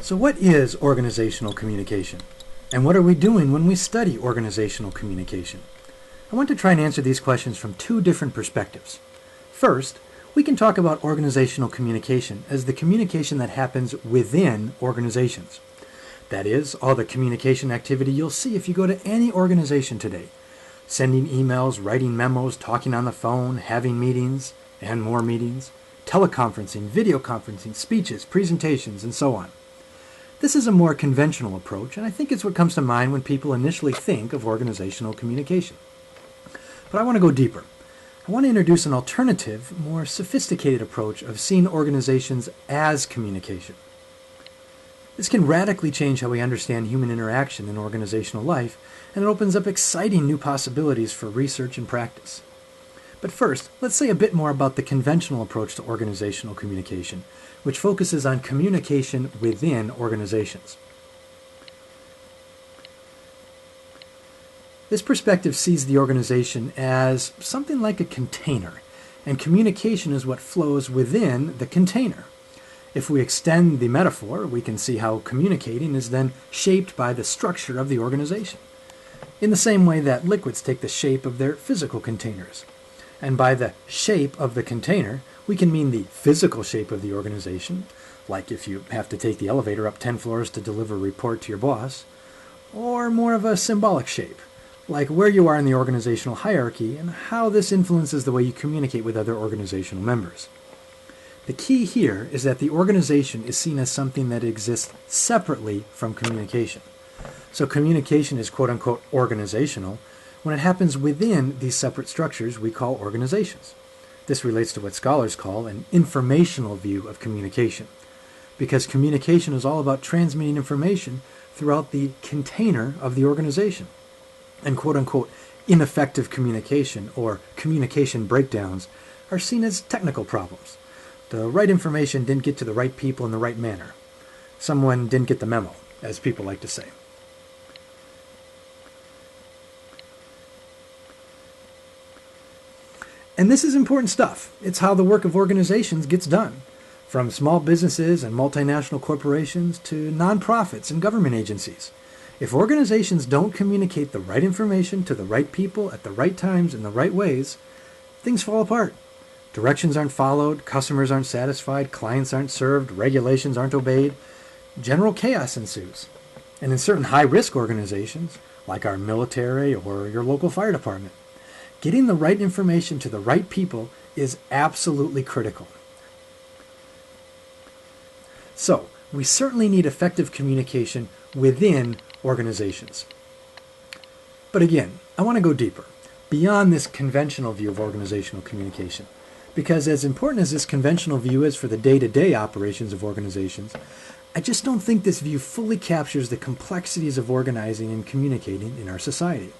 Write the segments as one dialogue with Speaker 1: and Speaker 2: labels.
Speaker 1: So what is organizational communication? And what are we doing when we study organizational communication? I want to try and answer these questions from two different perspectives. First, we can talk about organizational communication as the communication that happens within organizations. That is, all the communication activity you'll see if you go to any organization today. Sending emails, writing memos, talking on the phone, having meetings, and more meetings, teleconferencing, video conferencing, speeches, presentations, and so on. This is a more conventional approach, and I think it's what comes to mind when people initially think of organizational communication. But I want to go deeper. I want to introduce an alternative, more sophisticated approach of seeing organizations as communication. This can radically change how we understand human interaction in organizational life, and it opens up exciting new possibilities for research and practice. But first, let's say a bit more about the conventional approach to organizational communication, which focuses on communication within organizations. This perspective sees the organization as something like a container, and communication is what flows within the container. If we extend the metaphor, we can see how communicating is then shaped by the structure of the organization, in the same way that liquids take the shape of their physical containers. And by the shape of the container, we can mean the physical shape of the organization, like if you have to take the elevator up 10 floors to deliver a report to your boss, or more of a symbolic shape, like where you are in the organizational hierarchy and how this influences the way you communicate with other organizational members. The key here is that the organization is seen as something that exists separately from communication. So communication is quote-unquote organizational when it happens within these separate structures we call organizations. This relates to what scholars call an informational view of communication, because communication is all about transmitting information throughout the container of the organization. And quote-unquote ineffective communication or communication breakdowns are seen as technical problems. The right information didn't get to the right people in the right manner. Someone didn't get the memo, as people like to say. And this is important stuff. It's how the work of organizations gets done, from small businesses and multinational corporations to nonprofits and government agencies. If organizations don't communicate the right information to the right people at the right times in the right ways, things fall apart. Directions aren't followed, customers aren't satisfied, clients aren't served, regulations aren't obeyed. General chaos ensues. And in certain high-risk organizations, like our military or your local fire department, getting the right information to the right people is absolutely critical. So, we certainly need effective communication within organizations. But again, I want to go deeper, beyond this conventional view of organizational communication. Because as important as this conventional view is for the day-to-day operations of organizations, I just don't think this view fully captures the complexities of organizing and communicating in our society.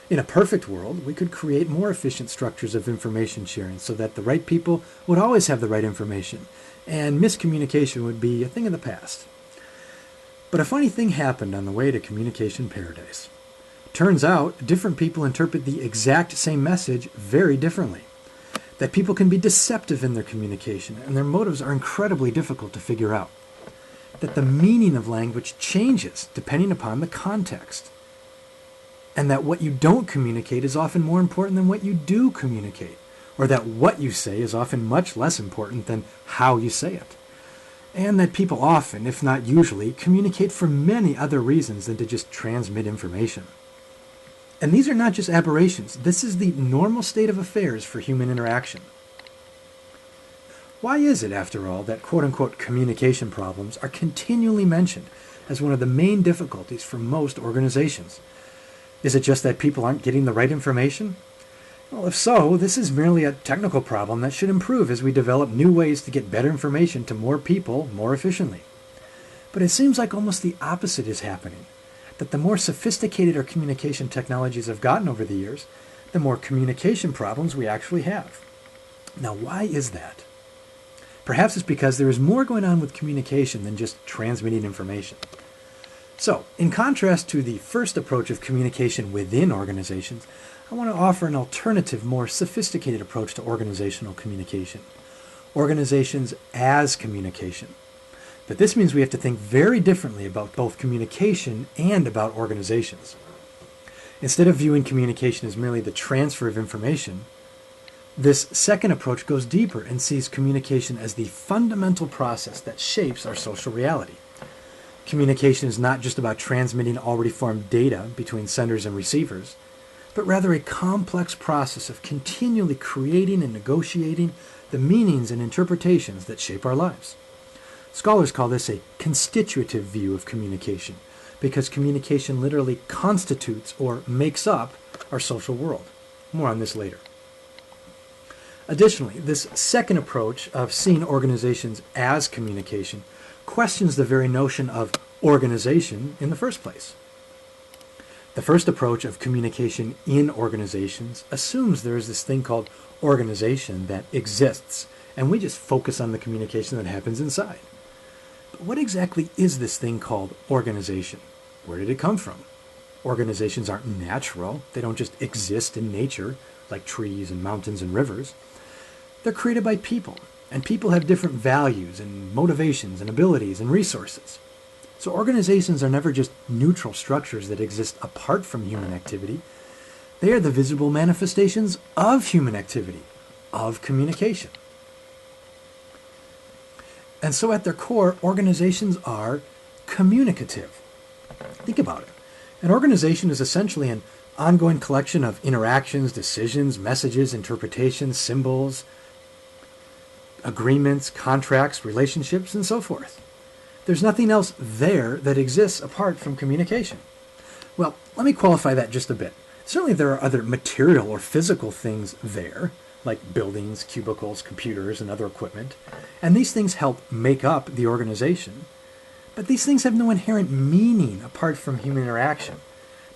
Speaker 1: In a perfect world, we could create more efficient structures of information sharing so that the right people would always have the right information, and miscommunication would be a thing of the past. But a funny thing happened on the way to communication paradise. Turns out, different people interpret the exact same message very differently. That people can be deceptive in their communication, and their motives are incredibly difficult to figure out. That the meaning of language changes depending upon the context. And that what you don't communicate is often more important than what you do communicate, or that what you say is often much less important than how you say it. And that people often, if not usually, communicate for many other reasons than to just transmit information. And these are not just aberrations. This is the normal state of affairs for human interaction. Why is it, after all, that quote-unquote communication problems are continually mentioned as one of the main difficulties for most organizations? Is it just that people aren't getting the right information? Well, if so, this is merely a technical problem that should improve as we develop new ways to get better information to more people more efficiently. But it seems like almost the opposite is happening. That the more sophisticated our communication technologies have gotten over the years, the more communication problems we actually have. Now, why is that? Perhaps it's because there is more going on with communication than just transmitting information. So, in contrast to the first approach of communication within organizations, I want to offer an alternative, more sophisticated approach to organizational communication. Organizations as communication. But this means we have to think very differently about both communication and about organizations. Instead of viewing communication as merely the transfer of information, this second approach goes deeper and sees communication as the fundamental process that shapes our social reality. Communication is not just about transmitting already formed data between senders and receivers, but rather a complex process of continually creating and negotiating the meanings and interpretations that shape our lives. Scholars call this a constitutive view of communication, because communication literally constitutes or makes up our social world. More on this later. Additionally, this second approach of seeing organizations as communication questions the very notion of organization in the first place. The first approach of communication in organizations assumes there is this thing called organization that exists, and we just focus on the communication that happens inside. But what exactly is this thing called organization? Where did it come from? Organizations aren't natural. They don't just exist in nature like trees and mountains and rivers. They're created by people, and people have different values and motivations and abilities and resources. So organizations are never just neutral structures that exist apart from human activity. They are the visible manifestations of human activity, of communication. And so at their core, organizations are communicative. Think about it. An organization is essentially an ongoing collection of interactions, decisions, messages, interpretations, symbols, agreements, contracts, relationships, and so forth. There's nothing else there that exists apart from communication. Well, let me qualify that just a bit. Certainly there are other material or physical things there, like buildings, cubicles, computers, and other equipment, and these things help make up the organization. But these things have no inherent meaning apart from human interaction,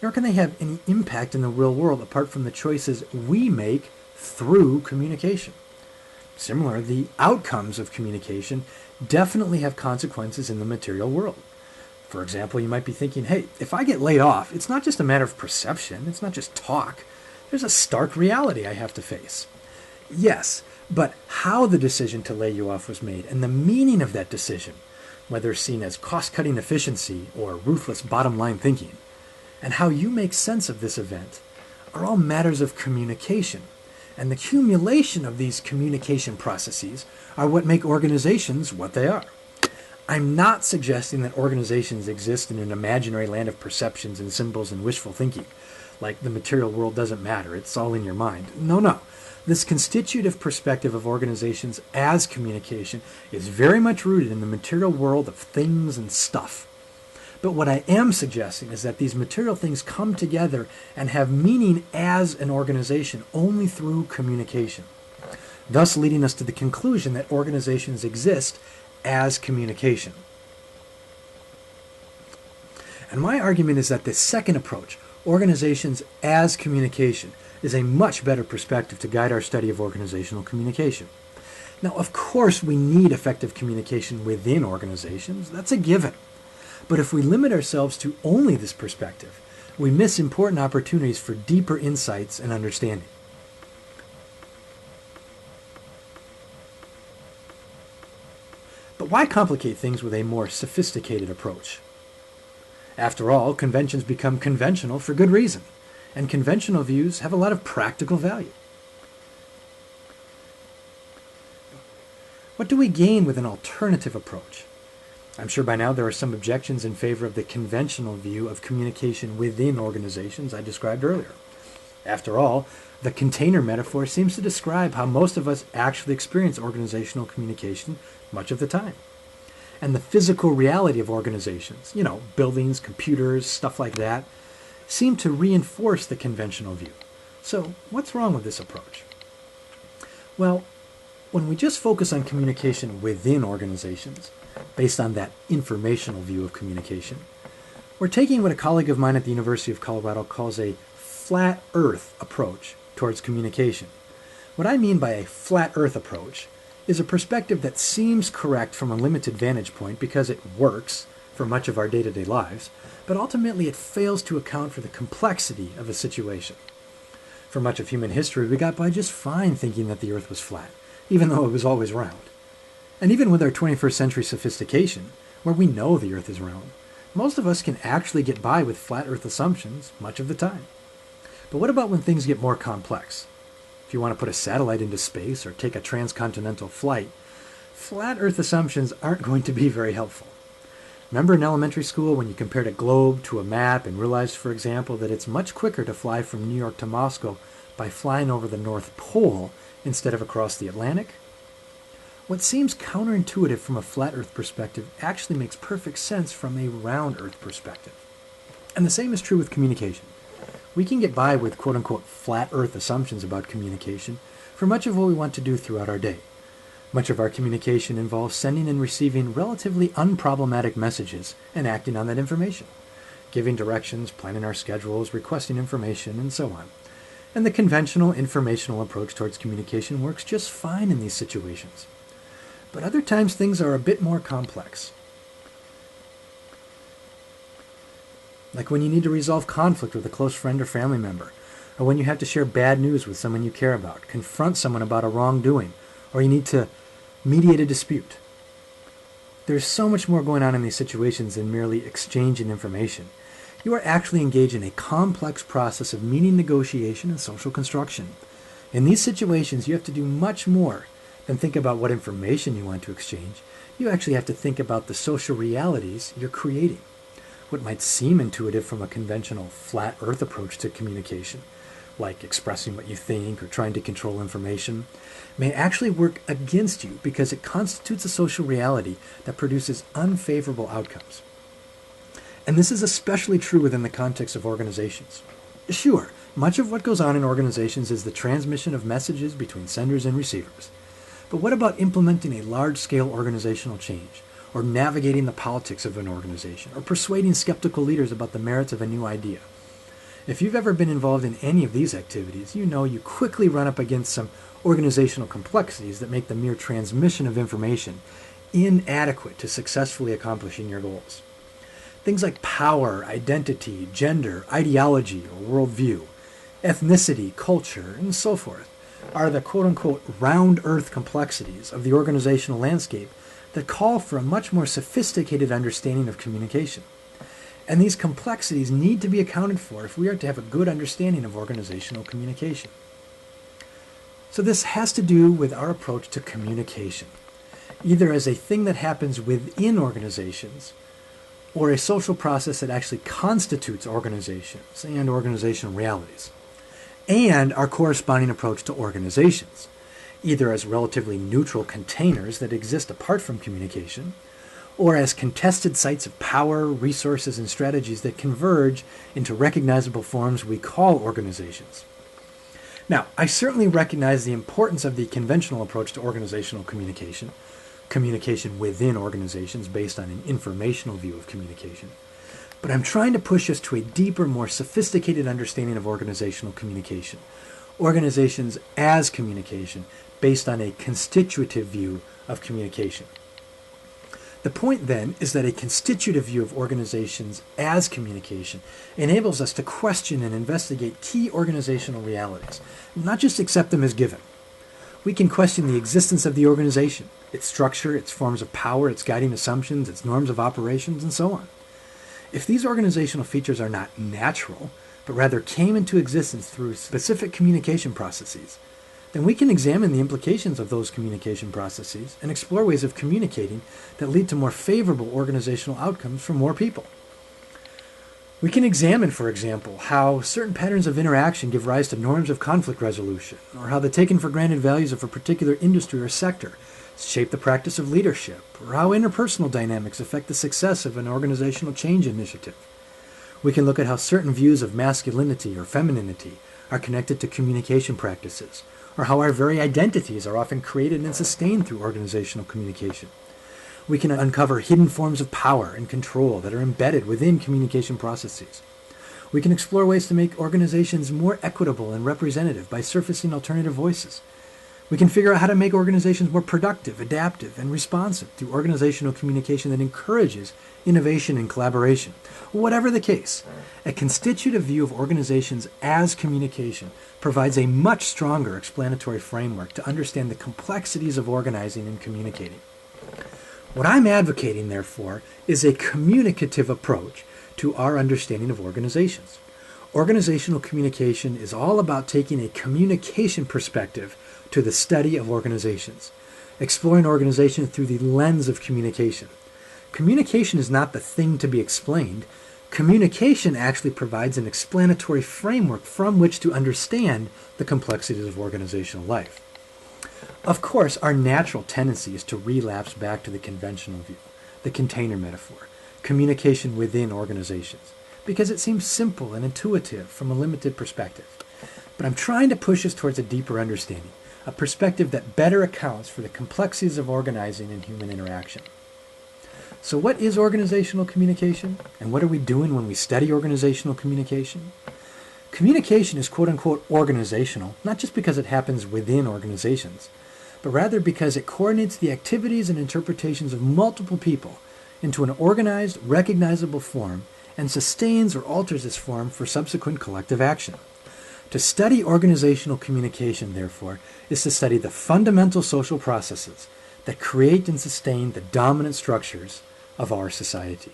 Speaker 1: nor can they have any impact in the real world apart from the choices we make through communication. Similarly, the outcomes of communication definitely have consequences in the material world. For example, you might be thinking, hey, if I get laid off, it's not just a matter of perception, it's not just talk. There's a stark reality I have to face. Yes, but how the decision to lay you off was made and the meaning of that decision, whether seen as cost-cutting efficiency or ruthless bottom-line thinking, and how you make sense of this event are all matters of communication. And the accumulation of these communication processes are what make organizations what they are. I'm not suggesting that organizations exist in an imaginary land of perceptions and symbols and wishful thinking, like the material world doesn't matter, it's all in your mind. No. This constitutive perspective of organizations as communication is very much rooted in the material world of things and stuff. But what I am suggesting is that these material things come together and have meaning as an organization only through communication, thus leading us to the conclusion that organizations exist as communication. And my argument is that this second approach, organizations as communication, is a much better perspective to guide our study of organizational communication. Now, of course, we need effective communication within organizations. That's a given. But if we limit ourselves to only this perspective, we miss important opportunities for deeper insights and understanding. But why complicate things with a more sophisticated approach? After all, conventions become conventional for good reason, and conventional views have a lot of practical value. What do we gain with an alternative approach? I'm sure by now there are some objections in favor of the conventional view of communication within organizations I described earlier. After all, the container metaphor seems to describe how most of us actually experience organizational communication much of the time. And the physical reality of organizations, buildings, computers, stuff like that, seem to reinforce the conventional view. So what's wrong with this approach? Well, when we just focus on communication within organizations, based on that informational view of communication, we're taking what a colleague of mine at the University of Colorado calls a flat earth approach towards communication. What I mean by a flat earth approach is a perspective that seems correct from a limited vantage point because it works for much of our day-to-day lives, but ultimately it fails to account for the complexity of a situation. For much of human history, we got by just fine thinking that the earth was flat, even though it was always round. And even with our 21st century sophistication, where we know the Earth is round. Most of us can actually get by with flat Earth assumptions much of the time. But what about when things get more complex? If you want to put a satellite into space or take a transcontinental flight, flat Earth assumptions aren't going to be very helpful. Remember in elementary school when you compared a globe to a map and realized, for example, that it's much quicker to fly from New York to Moscow by flying over the North Pole instead of across the Atlantic? What seems counterintuitive from a flat Earth perspective actually makes perfect sense from a round Earth perspective. And the same is true with communication. We can get by with quote-unquote flat Earth assumptions about communication for much of what we want to do throughout our day. Much of our communication involves sending and receiving relatively unproblematic messages and acting on that information, giving directions, planning our schedules, requesting information, and so on. And the conventional informational approach towards communication works just fine in these situations. But other times things are a bit more complex. Like when you need to resolve conflict with a close friend or family member, or when you have to share bad news with someone you care about, confront someone about a wrongdoing, or you need to mediate a dispute. There's so much more going on in these situations than merely exchanging information. You are actually engaged in a complex process of meaning negotiation and social construction. In these situations, you have to do much more than think about what information you want to exchange. You actually have to think about the social realities you're creating. What might seem intuitive from a conventional flat Earth approach to communication, like expressing what you think or trying to control information, may actually work against you because it constitutes a social reality that produces unfavorable outcomes. And this is especially true within the context of organizations. Sure, much of what goes on in organizations is the transmission of messages between senders and receivers. But what about implementing a large-scale organizational change, or navigating the politics of an organization, or persuading skeptical leaders about the merits of a new idea? If you've ever been involved in any of these activities, you know you quickly run up against some organizational complexities that make the mere transmission of information inadequate to successfully accomplishing your goals. Things like power, identity, gender, ideology or worldview, ethnicity, culture, and so forth are the quote-unquote round Earth complexities of the organizational landscape that call for a much more sophisticated understanding of communication. And these complexities need to be accounted for if we are to have a good understanding of organizational communication. So this has to do with our approach to communication, either as a thing that happens within organizations or a social process that actually constitutes organizations and organizational realities, and our corresponding approach to organizations, either as relatively neutral containers that exist apart from communication, or as contested sites of power, resources, and strategies that converge into recognizable forms we call organizations. Now, I certainly recognize the importance of the conventional approach to organizational communication, communication within organizations based on an informational view of communication, but I'm trying to push us to a deeper, more sophisticated understanding of organizational communication, organizations as communication, based on a constitutive view of communication. The point then is that a constitutive view of organizations as communication enables us to question and investigate key organizational realities, not just accept them as given. We can question the existence of the organization, its structure, its forms of power, its guiding assumptions, its norms of operations, and so on. If these organizational features are not natural, but rather came into existence through specific communication processes, then we can examine the implications of those communication processes and explore ways of communicating that lead to more favorable organizational outcomes for more people. We can examine, for example, how certain patterns of interaction give rise to norms of conflict resolution, or how the taken-for-granted values of a particular industry or sector shape the practice of leadership, or how interpersonal dynamics affect the success of an organizational change initiative. We can look at how certain views of masculinity or femininity are connected to communication practices, or how our very identities are often created and sustained through organizational communication. We can uncover hidden forms of power and control that are embedded within communication processes. We can explore ways to make organizations more equitable and representative by surfacing alternative voices. We can figure out how to make organizations more productive, adaptive, and responsive through organizational communication that encourages innovation and collaboration. Whatever the case, a constitutive view of organizations as communication provides a much stronger explanatory framework to understand the complexities of organizing and communicating. What I'm advocating, therefore, is a communicative approach to our understanding of organizations. Organizational communication is all about taking a communication perspective to the study of organizations, exploring organizations through the lens of communication. Communication is not the thing to be explained. Communication actually provides an explanatory framework from which to understand the complexities of organizational life. Of course, our natural tendency is to relapse back to the conventional view, the container metaphor, communication within organizations, because it seems simple and intuitive from a limited perspective. But I'm trying to push us towards a deeper understanding, a perspective that better accounts for the complexities of organizing and human interaction. So what is organizational communication? And what are we doing when we study organizational communication? Communication is quote-unquote organizational, not just because it happens within organizations, but rather because it coordinates the activities and interpretations of multiple people into an organized, recognizable form and sustains or alters this form for subsequent collective action. To study organizational communication, therefore, is to study the fundamental social processes that create and sustain the dominant structures of our society.